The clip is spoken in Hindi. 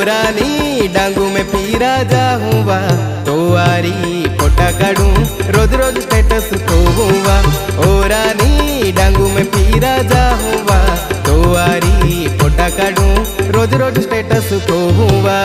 रानी डांगू में पीरा जाऊँगा, तो आरी फोटा काढूं रोज रोज स्टेटस खोऊँगा। ओ रानी डांगू में पीरा जाऊँगा, तो आरी फोटा काढूं रोज रोज स्टेटस खोऊँगा।